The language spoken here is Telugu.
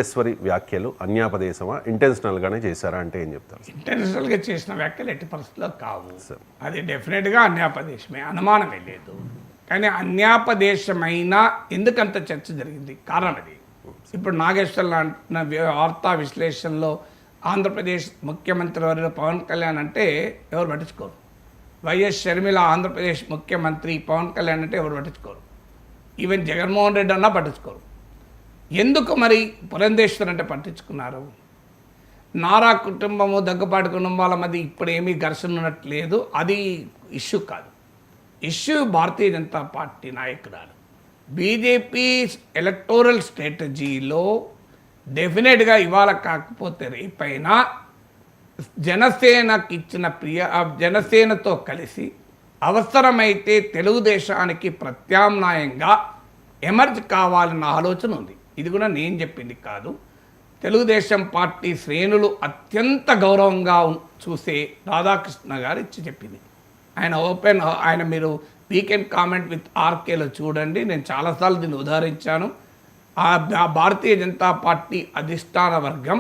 ఈశ్వరి వ్యాఖ్యలు అన్యాపదేశమా, ఇంటెన్షనల్గానే చేశారా అంటే ఏం చెప్తారు? ఇంటెన్షనల్గా చేసిన వ్యాఖ్యలు ఎట్టి పరిస్థితుల్లో కావు. అది డెఫినెట్గా అన్యాపదేశమే, అనుమానమే లేదు. కానీ అన్యాపదేశమైనా ఎందుకంత చర్చ జరిగింది? కారణం అది. ఇప్పుడు నాగేశ్వర్ లాంటి వార్తా విశ్లేషణలో ఆంధ్రప్రదేశ్ ముఖ్యమంత్రి వర్యులు పవన్ కళ్యాణ్ అంటే ఎవరు పట్టించుకోరు. వైఎస్ షర్మిల ఆంధ్రప్రదేశ్ ముఖ్యమంత్రి పవన్ కళ్యాణ్ అంటే ఎవరు పట్టించుకోరు. ఈవెన్ జగన్మోహన్ రెడ్డి అన్నా పట్టించుకోరు. ఎందుకు మరి పురంధేశ్వర్ అంటే పట్టించుకున్నారు? నారా కుటుంబము, దగ్గుపాటి కుటుంబాల మధ్య ఇప్పుడు ఏమీ ఘర్షణ ఉన్నట్లేదు. అది ఇష్యూ కాదు. ఇష్యూ భారతీయ జనతా పార్టీ నాయకురాలు. బీజేపీ ఎలక్టోరల్ స్ట్రాటజీలో డెఫినెట్గా ఇవాళ కాకపోతే రేపైనా జనసేనకి ఇచ్చిన జనసేనతో కలిసి అవసరమైతే తెలుగుదేశానికి ప్రత్యామ్నాయంగా ఎమర్జ్ కావాలన్న ఆలోచన ఉంది. ఇది కూడా నేను చెప్పింది కాదు. తెలుగుదేశం పార్టీ శ్రేణులు అత్యంత గౌరవంగా చూసే రాధాకృష్ణ గారు ఇచ్చి చెప్పింది. ఆయన మీరు వీకెండ్ కామెంట్ విత్ ఆర్కేలో చూడండి. నేను చాలాసార్లు దీన్ని ఉదాహరించాను. ఆ భారతీయ జనతా పార్టీ అధిష్టాన వర్గం